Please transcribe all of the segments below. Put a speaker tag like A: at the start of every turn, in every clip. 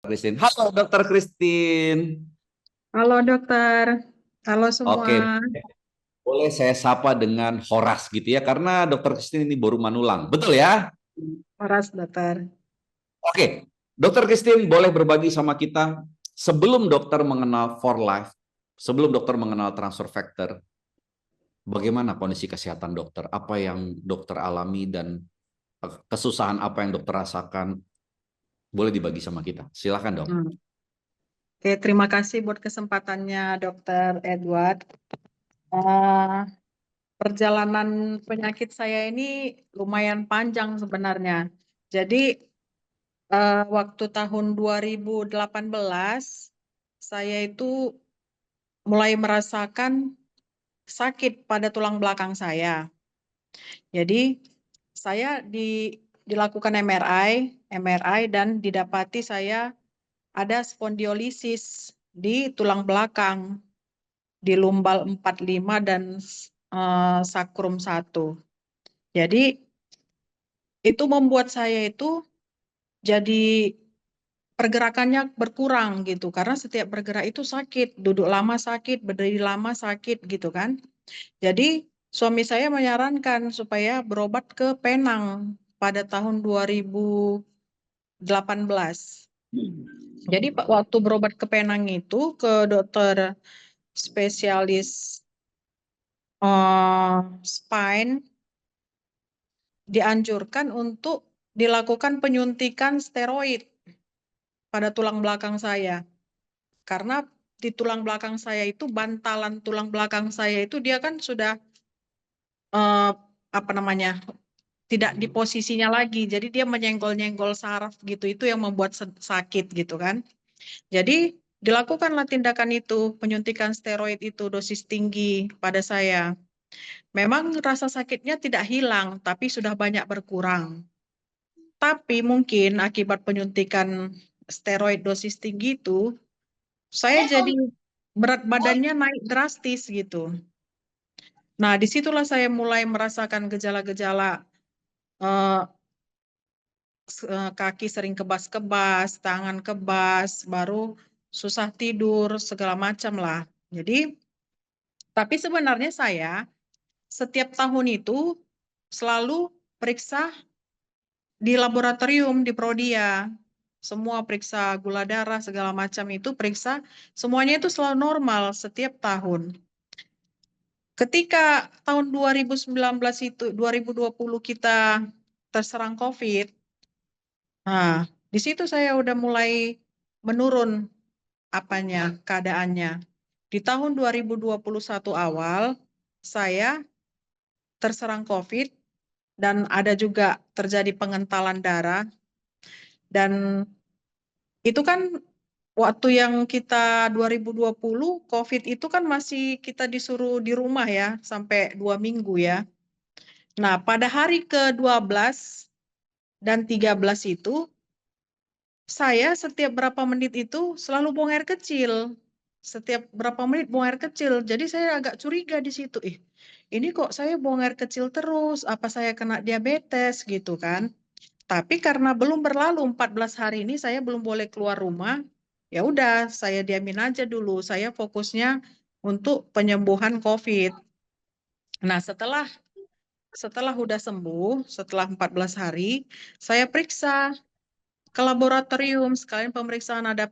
A: Christine. Halo Dokter Christine.
B: Halo dokter, halo semua.
A: Oke, boleh saya sapa dengan Horas gitu ya, karena Dokter Christine ini baru Manulang, betul ya?
B: Horas dokter.
A: Oke, Dokter Christine boleh berbagi sama kita sebelum dokter mengenal For Life, sebelum dokter mengenal transfer factor, bagaimana kondisi kesehatan dokter? Apa yang dokter alami dan kesusahan apa yang dokter rasakan? Boleh dibagi sama kita. Silakan dok.
B: Oke, terima kasih buat kesempatannya dokter Edward. Eh, Perjalanan penyakit saya ini lumayan panjang sebenarnya. Jadi waktu tahun 2018 saya itu mulai merasakan sakit pada tulang belakang saya. Jadi saya dilakukan MRI dan didapati saya ada spondiolisis di tulang belakang, di lumbal 45 dan sakrum 1. Jadi itu membuat saya itu jadi pergerakannya berkurang gitu, karena setiap bergerak itu sakit, duduk lama sakit, berdiri lama sakit gitu kan. Jadi suami saya menyarankan supaya berobat ke Penang pada tahun 2018. Jadi waktu berobat ke Penang itu ke dokter spesialis spine, dianjurkan untuk dilakukan penyuntikan steroid pada tulang belakang saya. Karena di tulang belakang saya itu, bantalan tulang belakang saya itu dia kan sudah eh, apa namanya, tidak di posisinya lagi. Jadi dia menyenggol-nyenggol saraf gitu. Itu yang membuat sakit gitu kan. Jadi dilakukanlah tindakan itu, penyuntikan steroid itu dosis tinggi pada saya. Memang rasa sakitnya tidak hilang, tapi sudah banyak berkurang. Tapi mungkin akibat penyuntikan steroid dosis tinggi itu, saya jadi berat badannya naik drastis gitu. Nah, disitulah saya mulai merasakan gejala-gejala eh, kaki sering kebas-kebas, tangan kebas, baru susah tidur, segala macam lah. Jadi, tapi sebenarnya saya setiap tahun itu selalu periksa di laboratorium di Prodia. Semua periksa gula darah, segala macam itu periksa, semuanya itu selalu normal setiap tahun. Ketika tahun 2019 itu, 2020 kita terserang COVID, nah di situ saya udah mulai menurun apanya, keadaannya. Di tahun 2021 awal, saya terserang COVID dan ada juga terjadi pengentalan darah. Dan itu kan waktu yang kita 2020, COVID itu kan masih kita disuruh di rumah ya, sampai 2 minggu ya. Nah, pada hari ke-12 dan 13 itu, saya setiap berapa menit itu selalu buang air kecil. Setiap berapa menit buang air kecil. Jadi saya agak curiga di situ. Ini kok saya buang air kecil terus, apa saya kena diabetes gitu kan. Tapi karena belum berlalu 14 hari ini saya belum boleh keluar rumah, ya udah saya diamin aja dulu. Saya fokusnya untuk penyembuhan COVID. Nah, setelah udah sembuh, setelah 14 hari, saya periksa ke laboratorium sekalian pemeriksaan ada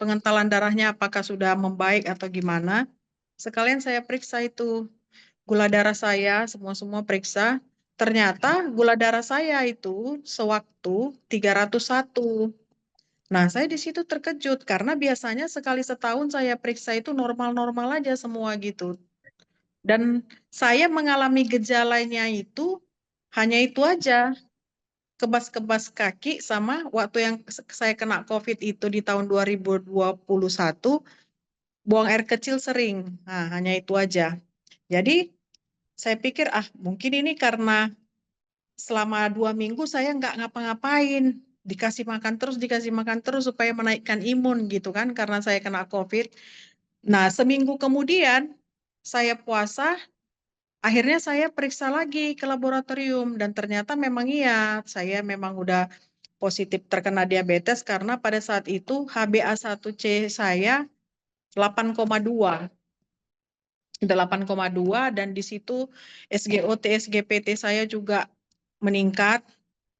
B: pengentalan darahnya apakah sudah membaik atau gimana. Sekalian saya periksa itu gula darah saya, semua periksa. Ternyata gula darah saya itu sewaktu 301. Nah, saya di situ terkejut karena biasanya sekali setahun saya periksa itu normal-normal aja semua gitu. Dan saya mengalami gejalanya itu hanya itu aja, kebas-kebas kaki sama waktu yang saya kena COVID itu di tahun 2021, buang air kecil sering. Nah, hanya itu aja. Jadi saya pikir, mungkin ini karena selama 2 minggu saya nggak ngapa-ngapain. Dikasih makan terus supaya menaikkan imun gitu kan, karena saya kena COVID. Nah, seminggu kemudian saya puasa, akhirnya saya periksa lagi ke laboratorium dan ternyata memang iya, saya memang udah positif terkena diabetes karena pada saat itu HbA1c saya 8,2. 8,2 dan di situ SGOT, SGPT saya juga meningkat,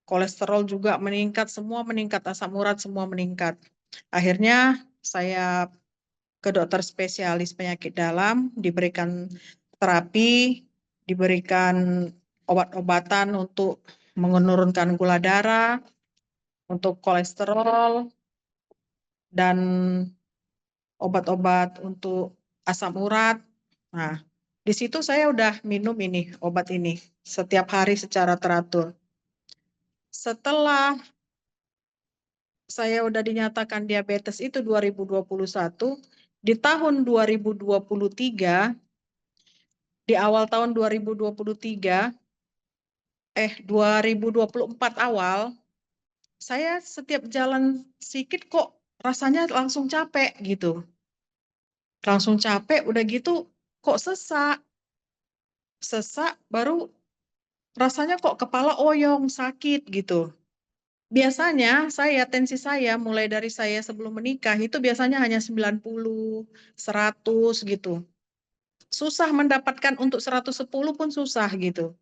B: kolesterol juga meningkat, semua meningkat, asam urat semua meningkat. Akhirnya saya ke dokter spesialis penyakit dalam, diberikan terapi, diberikan obat-obatan untuk menurunkan gula darah, untuk kolesterol, dan obat-obat untuk asam urat. Nah, di situ saya udah minum ini, obat ini, setiap hari secara teratur. Setelah saya udah dinyatakan diabetes itu 2021, di tahun 2023, di awal tahun 2023, 2024 awal, saya setiap jalan sedikit kok rasanya langsung capek gitu. Langsung capek, udah gitu kok sesak. Sesak, baru rasanya kok kepala oyong, sakit gitu. Biasanya tensi saya mulai dari saya sebelum menikah itu biasanya hanya 90, 100 gitu. Susah mendapatkan untuk 110 pun susah gitu.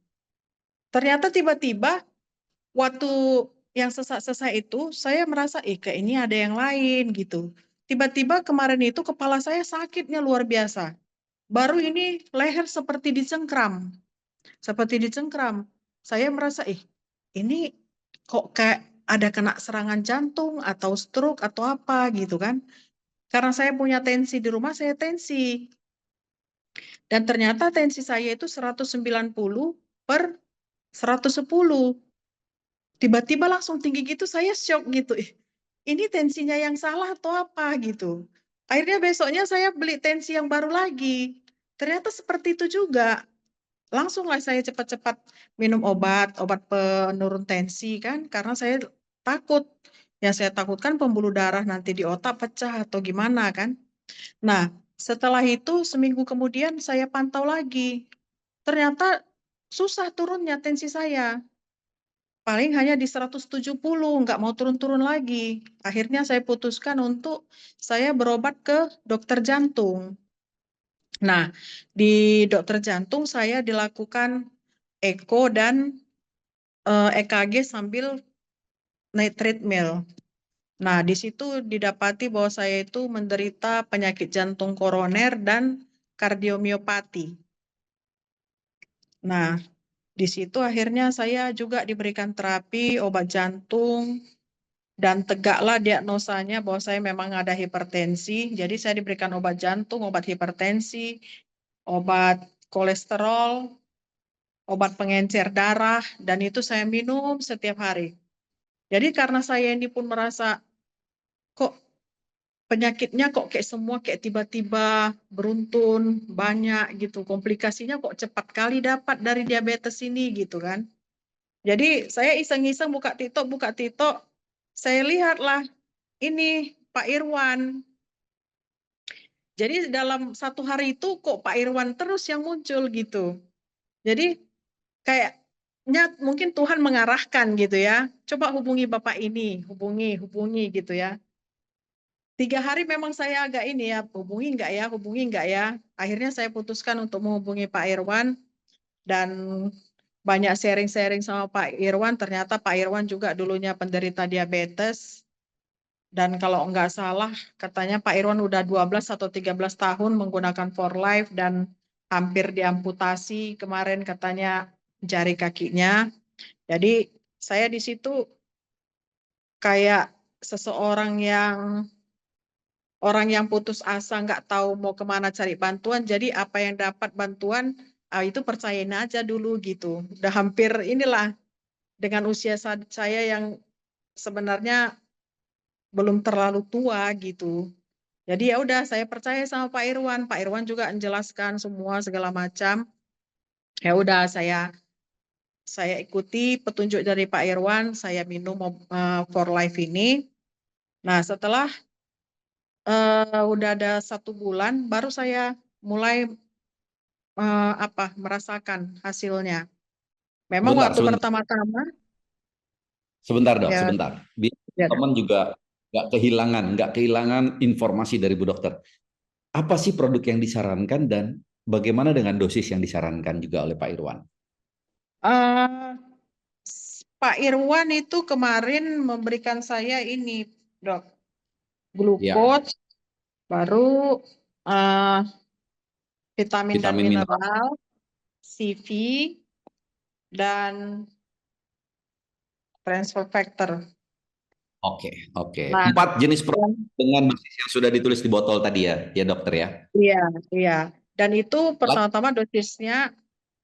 B: Ternyata tiba-tiba waktu yang sesak-sesak itu saya merasa kayak ini ada yang lain gitu. Tiba-tiba kemarin itu kepala saya sakitnya luar biasa. Baru ini leher seperti dicengkram. Seperti dicengkram. Saya merasa, ini kok kayak ada kena serangan jantung atau stroke atau apa gitu kan. Karena saya punya tensi di rumah, saya tensi. Dan ternyata tensi saya itu 190/110. Tiba-tiba langsung tinggi gitu, saya shock gitu. Ini tensinya yang salah atau apa gitu. Akhirnya besoknya saya beli tensi yang baru lagi. Ternyata seperti itu juga. Langsunglah saya cepat-cepat minum obat penurun tensi kan, karena saya takut. Yang saya takutkan pembuluh darah nanti di otak pecah atau gimana kan. Nah, setelah itu seminggu kemudian saya pantau lagi. Ternyata susah turunnya tensi saya. Paling hanya di 170, nggak mau turun-turun lagi. Akhirnya saya putuskan untuk saya berobat ke dokter jantung. Nah, di dokter jantung saya dilakukan eko dan EKG sambil naik treadmill. Nah, di situ didapati bahwa saya itu menderita penyakit jantung koroner dan kardiomiopati. Nah, di situ akhirnya saya juga diberikan terapi obat jantung dan tegaklah diagnosanya bahwa saya memang ada hipertensi. Jadi saya diberikan obat jantung, obat hipertensi, obat kolesterol, obat pengencer darah, dan itu saya minum setiap hari. Jadi karena saya ini pun merasa kok penyakitnya kok kayak semua kayak tiba-tiba beruntun, banyak gitu. Komplikasinya kok cepat kali dapat dari diabetes ini gitu kan. Jadi saya iseng-iseng buka TikTok, saya lihatlah ini Pak Irwan. Jadi dalam satu hari itu kok Pak Irwan terus yang muncul gitu. Jadi kayaknya mungkin Tuhan mengarahkan gitu ya. Coba hubungi Bapak ini, hubungi gitu ya. 3 hari memang saya agak ini ya, hubungi nggak ya. Akhirnya saya putuskan untuk menghubungi Pak Irwan dan banyak sharing-sharing sama Pak Irwan. Ternyata Pak Irwan juga dulunya penderita diabetes. Dan kalau nggak salah, katanya Pak Irwan udah 12 atau 13 tahun menggunakan For Life dan hampir diamputasi kemarin katanya jari kakinya. Jadi saya di situ kayak seseorang orang yang putus asa nggak tahu mau kemana cari bantuan. Jadi apa yang dapat bantuan itu percayain aja dulu gitu. Udah hampir inilah dengan usia saya yang sebenarnya belum terlalu tua gitu. Jadi ya udah saya percaya sama Pak Irwan. Pak Irwan juga menjelaskan semua segala macam. Ya udah saya ikuti petunjuk dari Pak Irwan, saya minum For Life ini. Nah, setelah udah ada 1 bulan baru saya mulai merasakan hasilnya. Memang
A: Bentar,
B: waktu pertama-tama
A: Sebentar dok,
B: Ya,
A: sebentar. Biar
B: ya.
A: teman juga nggak kehilangan informasi dari Bu Dokter. Apa sih produk yang disarankan dan bagaimana dengan dosis yang disarankan juga oleh Pak Irwan?
B: Eh, Pak Irwan itu kemarin memberikan saya ini, dok,
A: Ya,
B: glukos, baru eh, vitamin dan
A: vitamin mineral.
B: mineral, CV, dan transfer factor.
A: Oke, oke.
B: Nah,
A: 4 jenis produk
B: yang-
A: dengan dosis yang sudah ditulis di botol tadi ya dokter ya.
B: iya, iya. Dan itu
A: Lalu,
B: pertama-tama dosisnya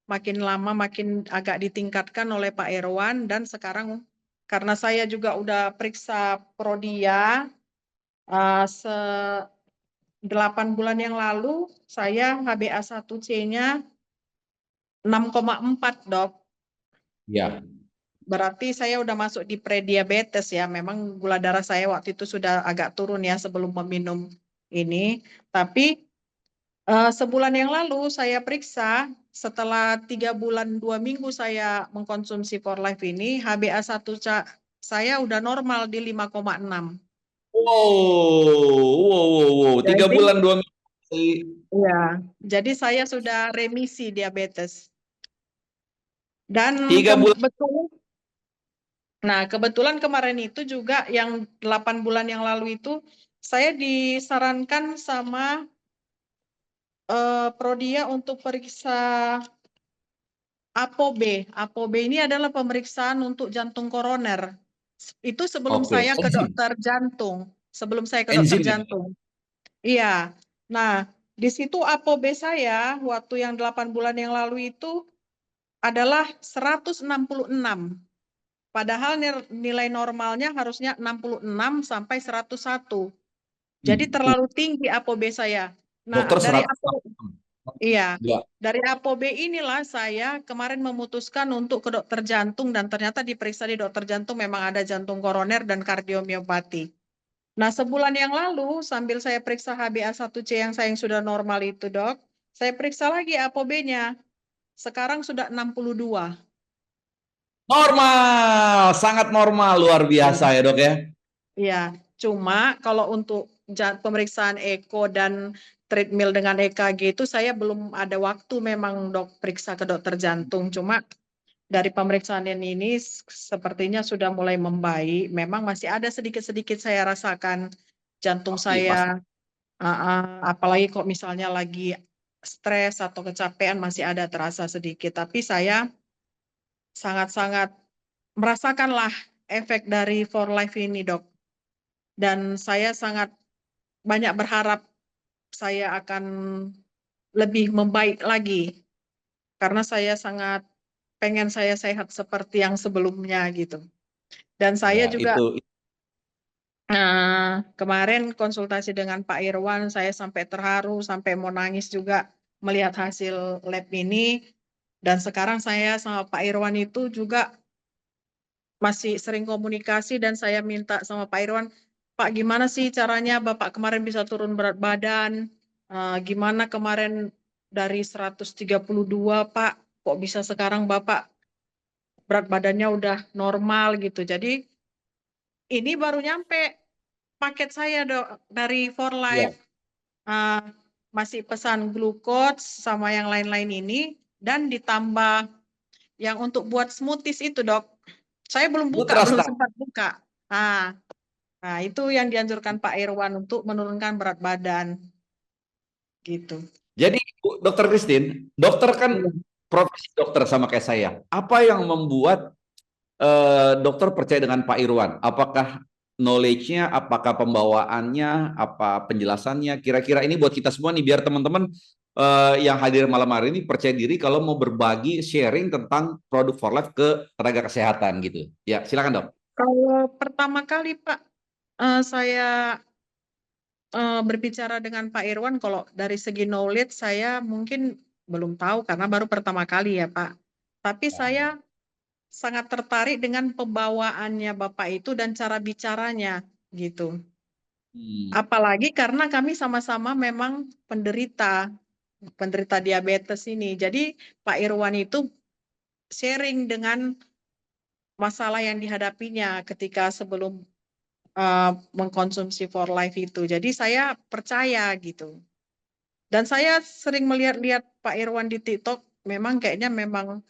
B: makin lama makin agak ditingkatkan oleh Pak Irwan, dan sekarang karena saya juga udah periksa Prodia 8 bulan yang lalu, saya HbA1c-nya 6,4 dok.
A: ya,
B: Berarti saya udah masuk di prediabetes ya. Memang gula darah saya waktu itu sudah agak turun ya sebelum meminum ini. Tapi sebulan yang lalu saya periksa, setelah 3 bulan 2 minggu saya mengkonsumsi For Life ini, HbA1c saya udah normal di 5,6.
A: wow, wow, wow, wow. 3 bulan
B: Jadi,
A: 2 minggu.
B: ya, jadi saya sudah remisi diabetes. Dan
A: 3 bulan.
B: kebetulan kemarin itu juga yang 8 bulan yang lalu itu saya disarankan sama Prodia untuk periksa ApoB. ApoB ini adalah pemeriksaan untuk jantung koroner. Itu sebelum
A: Oke,
B: saya ke
A: enzim,
B: dokter jantung. Sebelum saya ke dokter
A: enzim ya.
B: jantung. Iya. Nah, di situ ApoB saya waktu yang 8 bulan yang lalu itu adalah 166. Padahal nilai normalnya harusnya 66 sampai 101. Jadi
A: Hmm.
B: terlalu tinggi ApoB saya. Nah,
A: Dokter
B: dari
A: 100.
B: ApoB, iya,
A: Enggak.
B: dari ApoB inilah saya kemarin memutuskan untuk ke dokter jantung, dan ternyata diperiksa di dokter jantung memang ada jantung koroner dan kardiomiopati. Nah, sebulan yang lalu sambil saya periksa HbA1c yang saya yang sudah normal itu, dok, saya periksa lagi ApoB-nya. Sekarang sudah 62.
A: Normal, sangat normal, luar biasa ya dok ya.
B: Iya, cuma kalau untuk pemeriksaan eko dan treadmill dengan EKG itu saya belum ada waktu memang dok periksa ke dokter jantung. Cuma dari pemeriksaan ini sepertinya sudah mulai membaik. Memang masih ada sedikit-sedikit saya rasakan jantung
A: Pasti,
B: saya,
A: pasti.
B: apalagi kok misalnya lagi stres atau kecapean masih ada terasa sedikit. Tapi saya sangat-sangat merasakanlah efek dari For Life ini, dok. Dan saya sangat banyak berharap saya akan lebih membaik lagi karena saya sangat pengen saya sehat seperti yang sebelumnya gitu. Dan saya
A: Ya,
B: juga kemarin konsultasi dengan Pak Irwan, saya sampai terharu, sampai mau nangis juga melihat hasil lab ini. Dan sekarang saya sama Pak Irwan itu juga masih sering komunikasi, dan saya minta sama Pak Irwan, Pak, gimana sih caranya Bapak kemarin bisa turun berat badan? Gimana kemarin dari 132 Pak, kok bisa sekarang Bapak berat badannya udah normal gitu. Jadi ini baru nyampe paket saya, dok, dari For
A: ya.
B: Life. Uh, Masih pesan glukos sama yang lain-lain ini, dan ditambah yang untuk buat smoothies itu, dok. Saya belum buka, belum
A: Nutrastar.
B: sempat buka. Ah, Nah, itu yang dianjurkan Pak Irwan untuk menurunkan berat badan, gitu.
A: Jadi dokter Christine, dokter kan
B: Iya.
A: profesi dokter sama kayak saya. Apa yang membuat dokter percaya dengan Pak Irwan? Apakah knowledge-nya, apakah pembawaannya, apa penjelasannya? Kira-kira ini buat kita semua nih, biar teman-teman yang hadir malam hari ini percaya diri kalau mau berbagi sharing tentang produk For Life ke tenaga kesehatan gitu. Ya, silakan dok.
B: Kalau pertama kali Pak, saya berbicara dengan Pak Irwan, kalau dari segi knowledge saya mungkin belum tahu karena baru pertama kali ya Pak. Tapi saya sangat tertarik dengan pembawaannya Bapak itu dan cara bicaranya gitu.
A: Hmm.
B: Apalagi karena kami sama-sama memang penderita diabetes ini. Jadi Pak Irwan itu sharing dengan masalah yang dihadapinya ketika sebelum mengkonsumsi For Life itu. Jadi saya percaya gitu. Dan saya sering melihat-lihat Pak Irwan di TikTok, memang kayaknya memang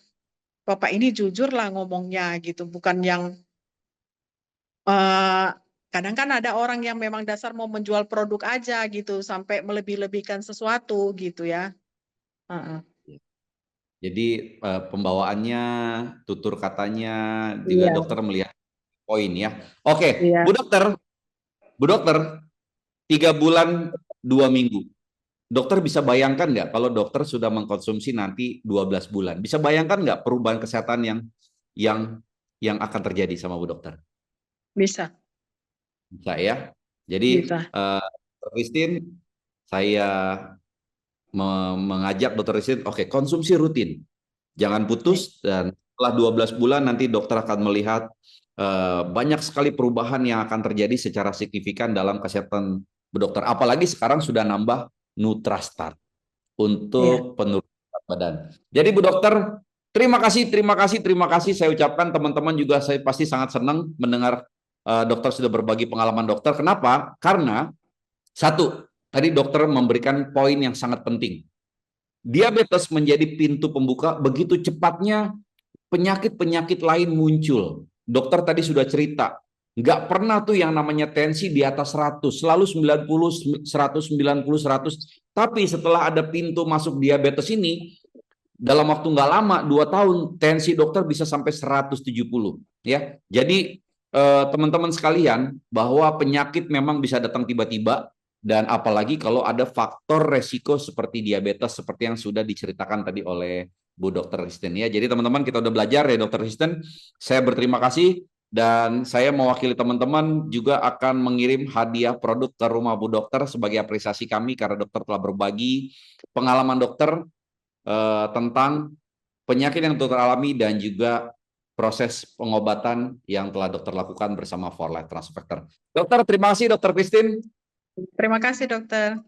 B: Bapak ini jujur lah ngomongnya gitu, bukan yang kadang kan ada orang yang memang dasar mau menjual produk aja gitu, sampai melebih-lebihkan sesuatu gitu ya. Heeh.
A: Jadi pembawaannya, tutur katanya juga
B: Iya,
A: dokter melihat poin ya. Oke,
B: iya.
A: Bu dokter, 3 bulan 2 minggu. Dokter bisa bayangkan nggak kalau dokter sudah mengkonsumsi nanti 12 bulan? Bisa bayangkan nggak perubahan kesehatan yang yang akan terjadi sama Bu dokter?
B: Bisa,
A: Bisa ya. Jadi
B: bisa.
A: Dr. Christine, saya mengajak Dokter Christine, oke, konsumsi rutin. Jangan putus, dan setelah 12 bulan nanti dokter akan melihat banyak sekali perubahan yang akan terjadi secara signifikan dalam kesehatan Bu dokter. Apalagi sekarang sudah nambah Nutrastat
B: Iya.
A: untuk penurunan berat badan. Jadi Bu dokter, terima kasih, terima kasih, terima kasih. Saya ucapkan teman-teman juga saya pasti sangat senang mendengar dokter sudah berbagi pengalaman dokter. Kenapa? Karena satu, tadi dokter memberikan poin yang sangat penting. Diabetes menjadi pintu pembuka, begitu cepatnya penyakit-penyakit lain muncul. Dokter tadi sudah cerita, nggak pernah tuh yang namanya tensi di atas 100, selalu 90, 100, 90, 100. Tapi setelah ada pintu masuk diabetes ini, dalam waktu nggak lama, 2 tahun, tensi dokter bisa sampai 170. Ya. Jadi teman-teman sekalian, bahwa penyakit memang bisa datang tiba-tiba, dan apalagi kalau ada faktor resiko seperti diabetes, seperti yang sudah diceritakan tadi oleh Bu Dokter Kristen ya. Jadi teman-teman, kita udah belajar ya Dokter Kristen. Saya berterima kasih, dan saya mewakili teman-teman juga akan mengirim hadiah produk ke rumah Bu Dokter sebagai apresiasi kami karena dokter telah berbagi pengalaman dokter tentang penyakit yang dokter alami dan juga proses pengobatan yang telah dokter lakukan bersama For Life Transfer Factor. Dokter, terima kasih Dokter Christine.
B: Terima kasih, dokter.